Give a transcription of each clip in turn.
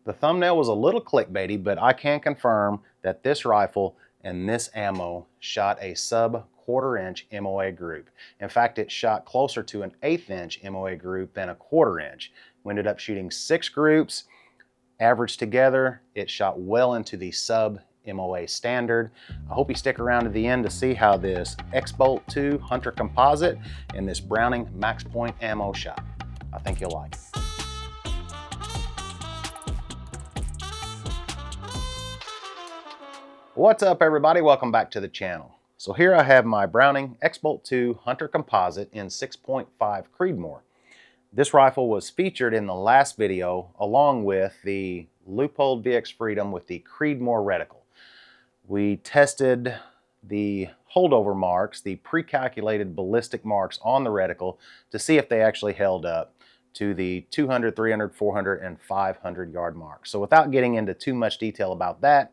The thumbnail was a little clickbaity, but I can confirm that this rifle and this ammo shot a sub quarter-inch MOA group. In fact, it shot closer to an 1/8 inch MOA group than a 1/4 inch. We ended up shooting 6 groups. Averaged together, it shot well into the sub MOA standard. I hope you stick around to the end to see how this X-Bolt 2 Hunter Composite and this Browning Max Point ammo shot. I think you'll like it. What's up, everybody? Welcome back to the channel. So here I have my Browning X-Bolt 2 Hunter Composite in 6.5 Creedmoor. This rifle was featured in the last video along with the Leupold VX Freedom with the Creedmoor reticle. We tested the holdover marks, the pre-calculated ballistic marks on the reticle to see if they actually held up to the 200, 300, 400, and 500 yard marks. So without getting into too much detail about that,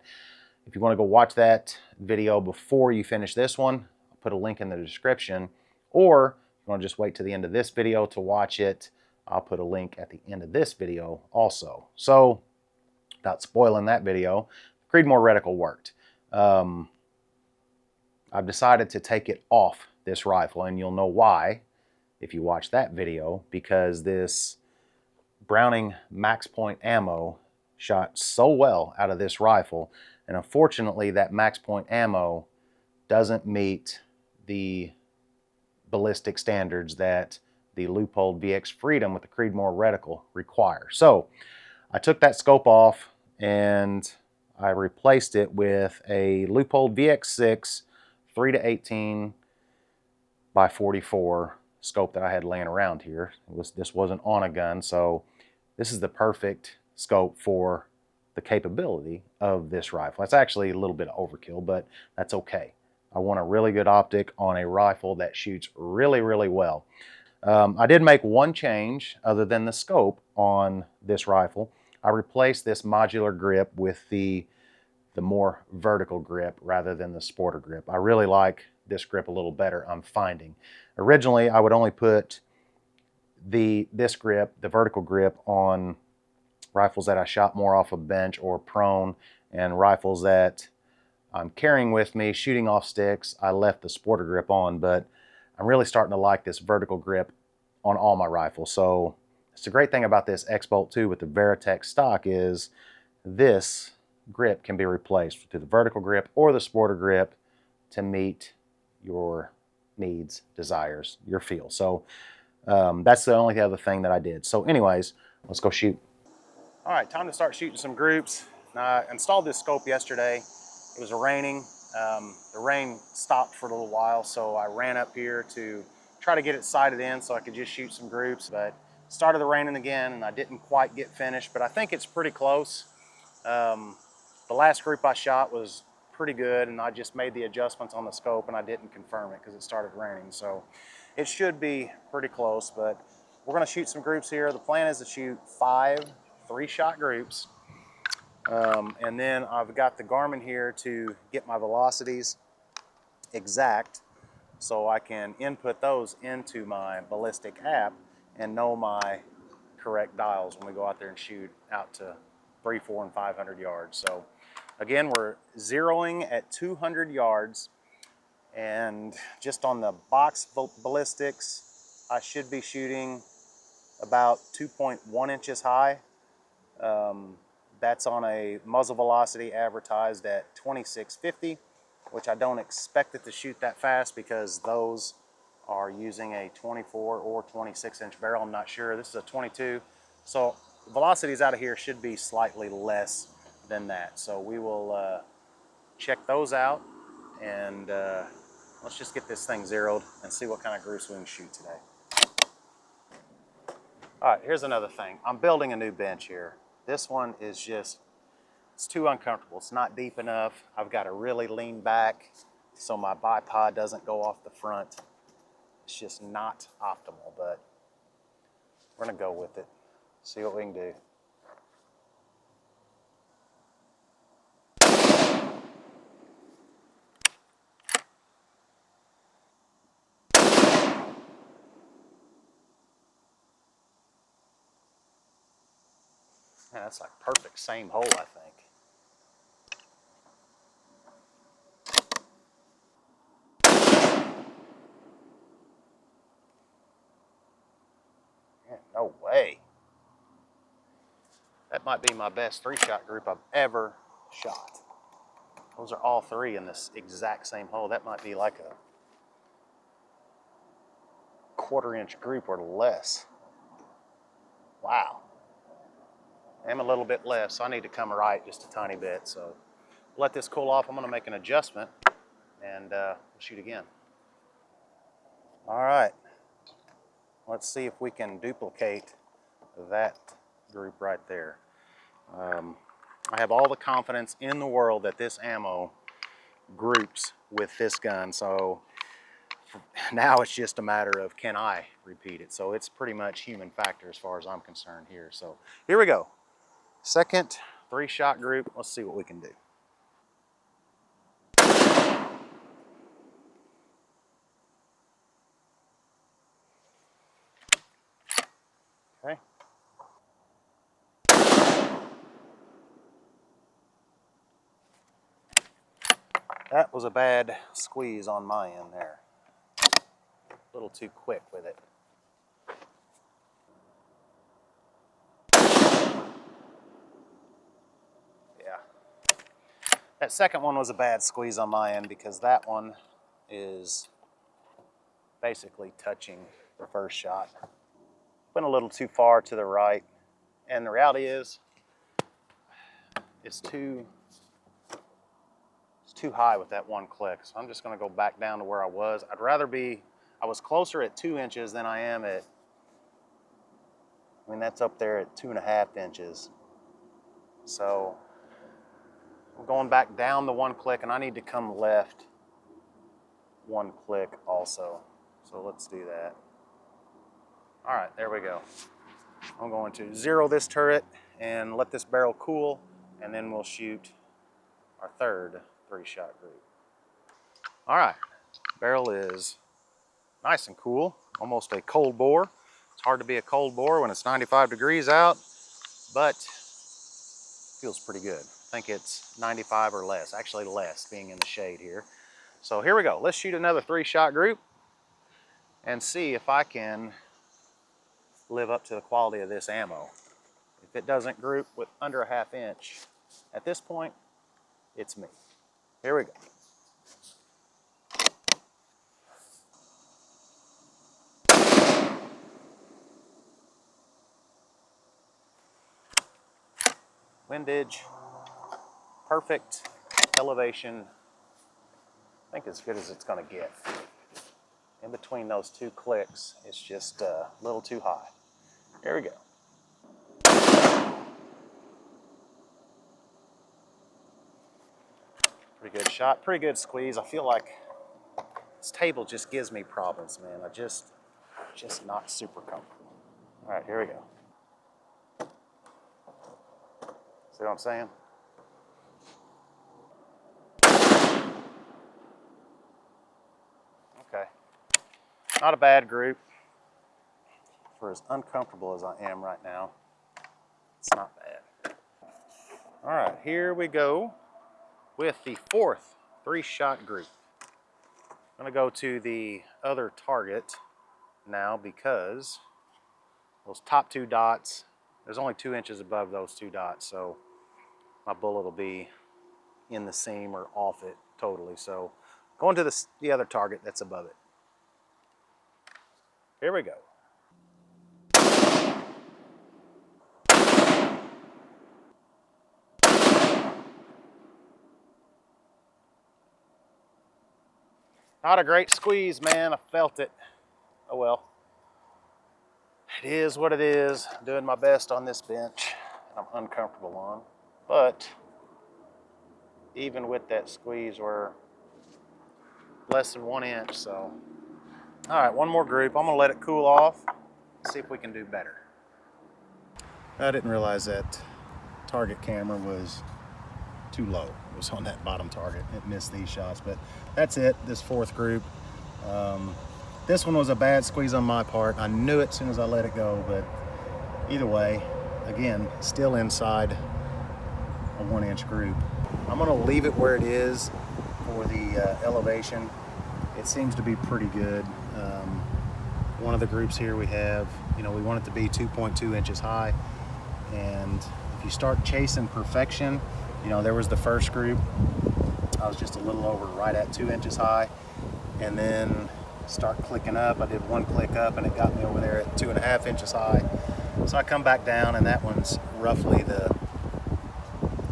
if you want to go watch that video before you finish this one, I'll put a link in the description. Or if you want to just wait to the end of this video to watch it, I'll put a link at the end of this video also. So, without spoiling that video, Creedmoor reticle worked. I've decided to take it off this rifle, and you'll know why if you watch that video, because this Browning Max Point ammo shot so well out of this rifle, and unfortunately that Max Point ammo doesn't meet the ballistic standards that the Leupold VX Freedom with the Creedmoor reticle require. So I took that scope off and I replaced it with a Leupold VX6 3-18 by 44 scope that I had laying around here. This wasn't on a gun, so this is the perfect scope for the capability of this rifle. It's actually a little bit of overkill, but that's okay. I want a really good optic on a rifle that shoots really, really well. I did make one change other than the scope on this rifle. I replaced this modular grip with the more vertical grip rather than the sporter grip. I really like this grip a little better, I'm finding. Originally, I would only put this grip, the vertical grip, on rifles that I shot more off a bench or prone, and rifles that I'm carrying with me, shooting off sticks, I left the sporter grip on, but I'm really starting to like this vertical grip on all my rifles. So it's the great thing about this X-Bolt 2 with the Veritech stock is this grip can be replaced to the vertical grip or the sporter grip to meet your needs, desires, your feel. So that's the only other thing that I did. So anyways, let's go shoot. All right, time to start shooting some groups. I installed this scope yesterday. It was raining. The rain stopped for a little while, so I ran up here to try to get it sighted in so I could just shoot some groups, but it started raining again and I didn't quite get finished, but I think it's pretty close. The last group I shot was pretty good, and I just made the adjustments on the scope and I didn't confirm it because it started raining, so it should be pretty close. But we're going to shoot some groups here. The plan is to shoot 5 3-shot groups. And then I've got the Garmin here to get my velocities exact so I can input those into my ballistic app and know my correct dials when we go out there and shoot out to 300, 400, and 500 yards. So again, we're zeroing at 200 yards, and just on the box ballistics, I should be shooting about 2.1 inches high. That's on a muzzle velocity advertised at 2650, which I don't expect it to shoot that fast because those are using a 24 or 26 inch barrel. I'm not sure. This is a 22. So velocities out of here should be slightly less than that. So we will check those out, and let's just get this thing zeroed and see what kind of groups we can shoot today. All right, here's another thing. I'm building a new bench here. This one is just, it's too uncomfortable. It's not deep enough. I've got to really lean back so my bipod doesn't go off the front. It's just not optimal, but we're gonna go with it. See what we can do. Man, that's like perfect, same hole, I think. Man, no way. That might be my best 3-shot group I've ever shot. Those are all 3 in this exact same hole. That might be like a 1/4-inch group or less. Wow. I'm a little bit left, so I need to come right just a tiny bit. So let this cool off. I'm gonna make an adjustment and we'll shoot again. All right, let's see if we can duplicate that group right there. I have all the confidence in the world that this ammo groups with this gun, so now it's just a matter of can I repeat it. So it's pretty much human factor as far as I'm concerned here. So here we go. Second 3-shot group. Let's see what we can do. Okay. That was a bad squeeze on my end there. A little too quick with it. Yeah. That second one was a bad squeeze on my end because that one is basically touching the first shot. Went a little too far to the right. And the reality is, it's too high with that one click. So I'm just gonna go back down to where I was. I was closer at 2 inches than I am at, that's up there at 2.5 inches. So I'm going back down the 1 click and I need to come left 1 click also. So let's do that. All right, there we go. I'm going to zero this turret and let this barrel cool, and then we'll shoot our third 3-shot group. All right, barrel is nice and cool, almost a cold bore. It's hard to be a cold bore when it's 95 degrees out, but feels pretty good. I think it's 95 or less, actually less being in the shade here. So here we go. Let's shoot another 3-shot group and see if I can live up to the quality of this ammo. If it doesn't group with under a 1/2 inch, at this point, it's me. Here we go. Windage, perfect elevation. I think as good as it's gonna get. In between those 2 clicks, it's just a little too high. Here we go. Pretty good shot, pretty good squeeze. I feel like this table just gives me problems, man. Just not super comfortable. All right, here we go. See what I'm saying? Okay. Not a bad group. For as uncomfortable as I am right now, it's not bad. All right, here we go with the 4th 3-shot group. I'm gonna go to the other target now because those top 2 dots, there's only 2 inches above those 2 dots, so my bullet will be in the seam or off it totally. So going to the other target that's above it. Here we go. Not a great squeeze, man. I felt it. Oh well. It is what it is. I'm doing my best on this bench I'm uncomfortable on. But even with that squeeze, we're less than 1 inch, so. All right, one more group. I'm gonna let it cool off, see if we can do better. I didn't realize that target camera was too low. It was on that bottom target. It missed these shots, but that's it, this 4th group. This one was a bad squeeze on my part. I knew it as soon as I let it go, but either way, again, still inside a 1-inch group. I'm going to leave it where it is for the elevation. It seems to be pretty good. One of the groups here we have, we want it to be 2.2 inches high. And if you start chasing perfection, there was the first group. I was just a little over right at 2 inches high. And then start clicking up. I did one click up and it got me over there at 2.5 inches high. So I come back down and that one's roughly the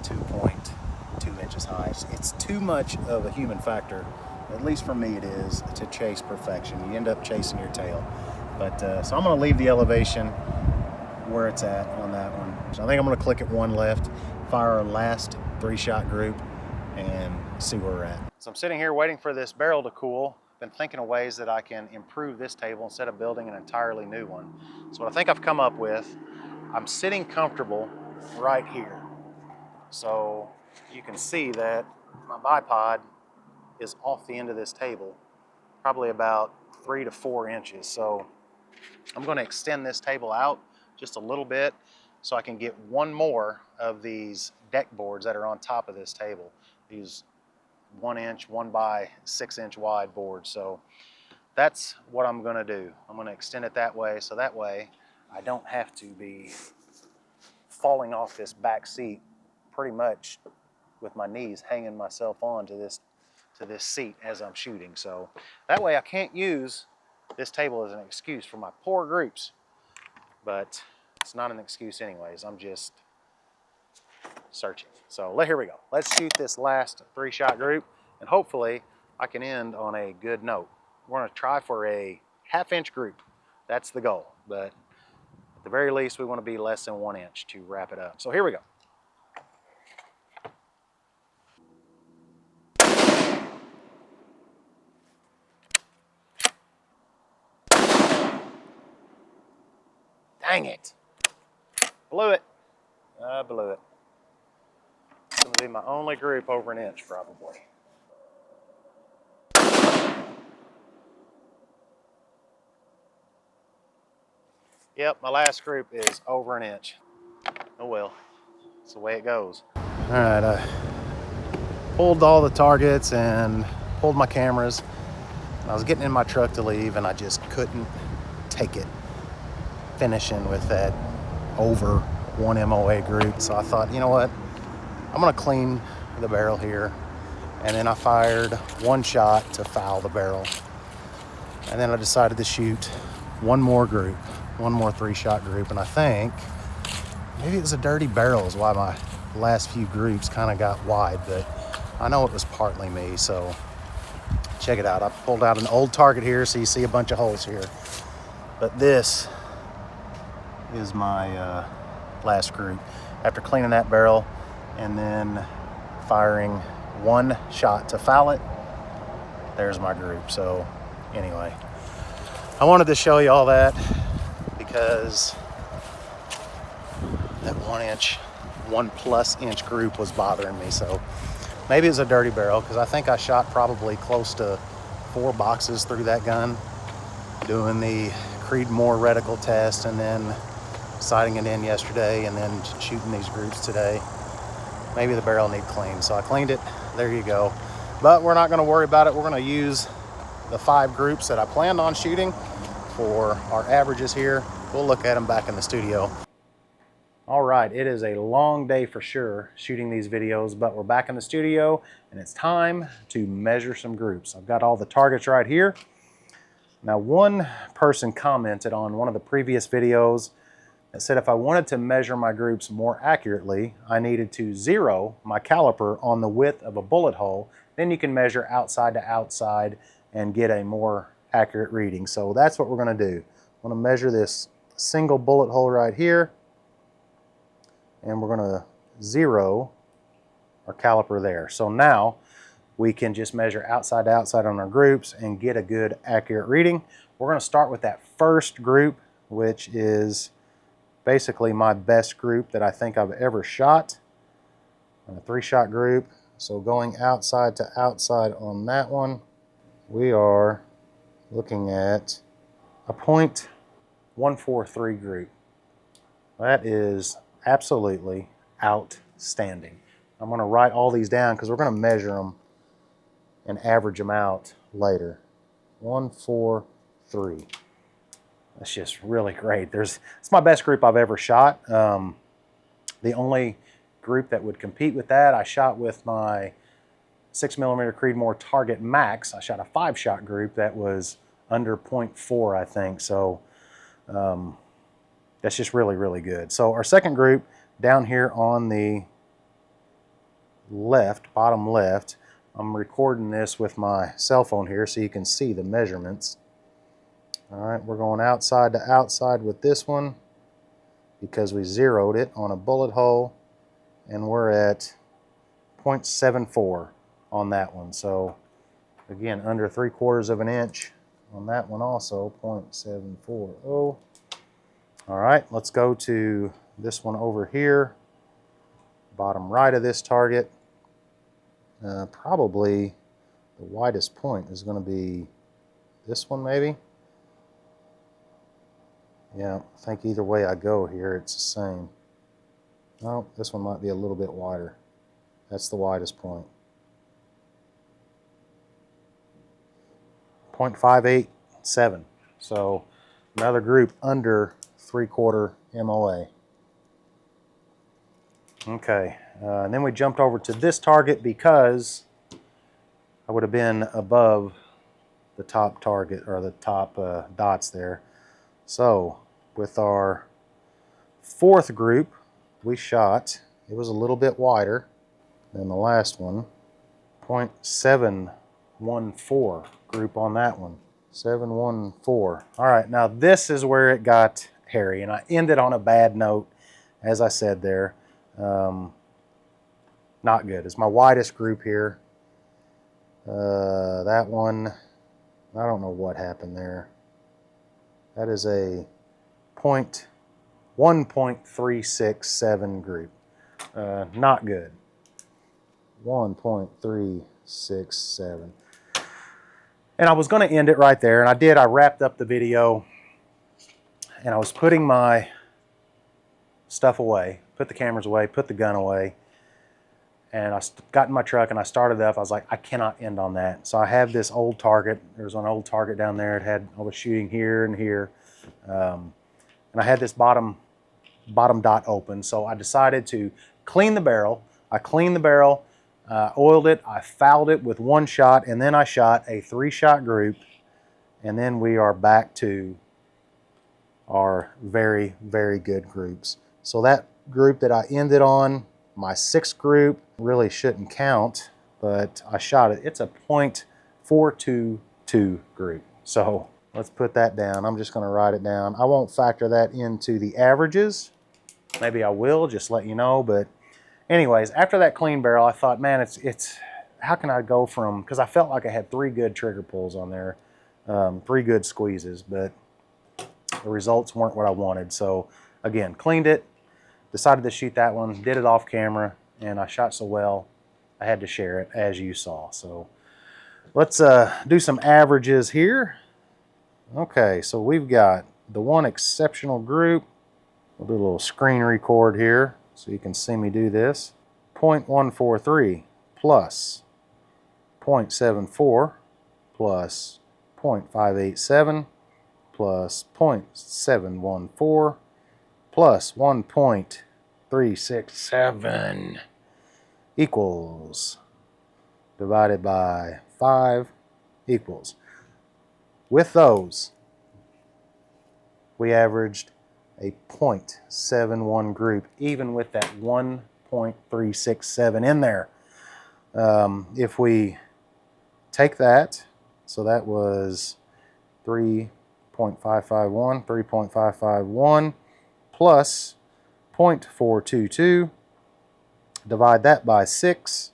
2.2 inches high. It's too much of a human factor, at least for me it is, to chase perfection. You end up chasing your tail. But so I'm going to leave the elevation where it's at on that one. So I think I'm going to click at one left, fire our last 3-shot group, and see where we're at. So I'm sitting here waiting for this barrel to cool. Been thinking of ways that I can improve this table instead of building an entirely new one. So what I think I've come up with, I'm sitting comfortable right here. So you can see that my bipod is off the end of this table, probably about 3 to 4 inches. So I'm going to extend this table out just a little bit so I can get one more of these deck boards that are on top of this table. These 1-inch, 1 by 6-inch wide boards. So that's what I'm going to do. I'm going to extend it that way, so that way I don't have to be falling off this back seat pretty much with my knees hanging myself on to this seat as I'm shooting. So that way I can't use this table as an excuse for my poor groups, but it's not an excuse anyways. I'm just searching. So here we go. Let's shoot this last 3-shot group, and hopefully I can end on a good note. We're going to try for a 1/2-inch group. That's the goal, but at the very least we want to be less than 1 inch to wrap it up. So here we go. Dang it. Blew it. I blew it. It's going to be my only group over 1 inch probably. Yep, my last group is over 1 inch. Oh well, it's the way it goes. All right, I pulled all the targets and pulled my cameras. I was getting in my truck to leave and I just couldn't take it finishing with that over 1 MOA group. So I thought, you know what? I'm gonna clean the barrel here. And then I fired 1 shot to foul the barrel. And then I decided to shoot one more group, one more 3-shot group. And I think maybe it was a dirty barrel is why my last few groups kind of got wide, but I know it was partly me. So check it out. I pulled out an old target here, so you see a bunch of holes here. But this is my last group. After cleaning that barrel and then firing 1 shot to foul it, there's my group. So anyway, I wanted to show you all that because that 1 inch, 1+ inch group was bothering me. So maybe it's a dirty barrel because I think I shot probably close to 4 boxes through that gun doing the Creedmoor reticle test and then sighting it in yesterday and then shooting these groups today. Maybe the barrel need cleaned, so I cleaned it. There you go. But we're not going to worry about it. We're going to use the 5 groups that I planned on shooting for our averages here. We'll look at them back in the studio. All right, it is a long day for sure shooting these videos, but we're back in the studio and it's time to measure some groups. I've got all the targets right here. Now, one person commented on one of the previous videos that said if I wanted to measure my groups more accurately, I needed to zero my caliper on the width of a bullet hole. Then you can measure outside to outside and get a more accurate reading. So that's what we're going to do. I'm going to measure this single bullet hole right here, and we're going to zero our caliper there. So now we can just measure outside to outside on our groups and get a good accurate reading. We're going to start with that first group, which is basically my best group that I think I've ever shot. A 3-shot group. So going outside to outside on that one, we are looking at a .143 group. That is absolutely outstanding. I'm going to write all these down because we're going to measure them and average them out later. 1, 4, 3. That's just really great. It's my best group I've ever shot. The only group that would compete with that, I shot with my 6mm Creedmoor Target Max. I shot a 5-shot group that was under 0.4, I think. So that's just really, really good. So our second group down here on the left, bottom left, I'm recording this with my cell phone here so you can see the measurements. All right, we're going outside to outside with this one because we zeroed it on a bullet hole, and we're at 0.74 on that one. So again, under 3/4 of an inch on that one also, 0.740. All right, let's go to this one over here, bottom right of this target. Probably the widest point is going to be this one maybe. Yeah, I think either way I go here, it's the same. Oh, this one might be a little bit wider. That's the widest point. 0.587. So another group under 3/4 MOA. Okay, and then we jumped over to this target because I would have been above the top target, or the top dots there. So with our fourth group, we shot, it was a little bit wider than the last one, 0.714 group on that one, 714. All right, now this is where it got hairy, and I ended on a bad note, as I said there. Not good. It's my widest group here. That one, I don't know what happened there. That is a 1.367 group. Not good. 1.367. And I was going to end it right there, and I did. I wrapped up the video, and I was putting my stuff away, put the cameras away, put the gun away, and I got in my truck and I started up. I was like, I cannot end on that. So I have this old target. There's an old target down there. I was shooting here and here, and I had this bottom dot open. So I decided to clean the barrel. I cleaned the barrel, oiled it, I fouled it with 1 shot, and then I shot a 3-shot group, and then we are back to our very, very good groups. So that group that I ended on, my 6th group, really shouldn't count, but I shot it. It's a 0.422 group. So let's put that down. I'm just going to write it down. I won't factor that into the averages. Maybe I will, just let you know. But anyways, after that clean barrel, I thought, man, it's how can I go from, because I felt like I had 3 good trigger pulls on there, 3 good squeezes, but the results weren't what I wanted. So again, cleaned it, decided to shoot that one, did it off camera, and I shot so well, I had to share it, as you saw. So let's do some averages here. Okay, so we've got the one exceptional group. We'll do a little screen record here so you can see me do this. 0.143 plus 0.74 plus 0.587 plus 0.714 plus 1.367 equals, divided by 5 equals. With those, we averaged a 0.71 group, even with that 1.367 in there. If we take that, so that was 3.551 plus 0.422, divide that by 6,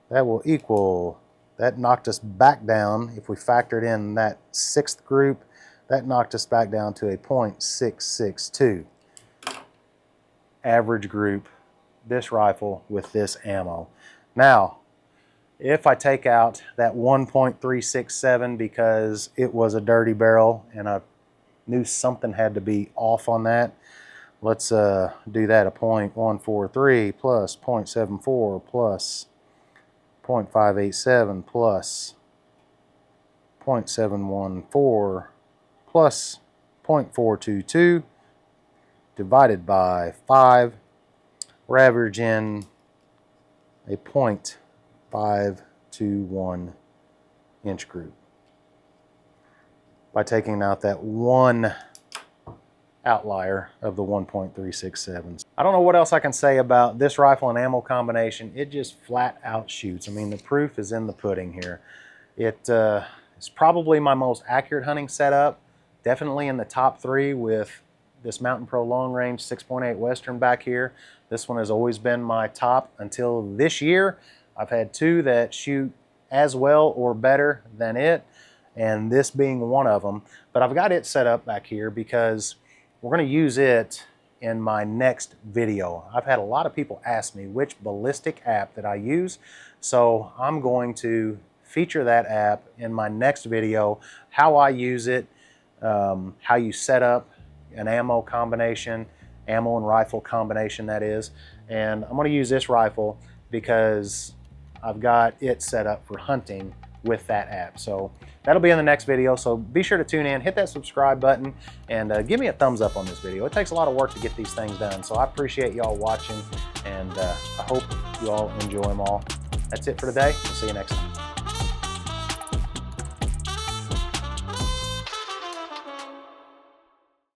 that will equal, that knocked us back down. If we factored in that 6th group, that knocked us back down to a 0.662 average group, this rifle with this ammo. Now, if I take out that 1.367 because it was a dirty barrel and I knew something had to be off on that, let's do that. A 0.143 plus 0.74 plus 0.587 plus 0.714 plus 0.422 divided by 5. We're averaging a 0.521 inch group by taking out that one outlier of the 1.367. I don't know what else I can say about this rifle and ammo combination. It just flat out shoots. I mean, the proof is in the pudding here. It's probably my most accurate hunting setup. Definitely in the top 3 with this Mountain Pro long range 6.8 Western back here. This one has always been my top until this year. I've had 2 that shoot as well or better than it, and this being one of them. But I've got it set up back here because we're going to use it in my next video. I've had a lot of people ask me which ballistic app that I use, so I'm going to feature that app in my next video, how I use it, how you set up an ammo combination, ammo and rifle combination that is. And I'm going to use this rifle because I've got it set up for hunting with that app. So that'll be in the next video, so be sure to tune in, hit that subscribe button, and give me a thumbs up on this video. It takes a lot of work to get these things done, so I appreciate y'all watching, and I hope you all enjoy them all. That's it for today. We'll see you next time.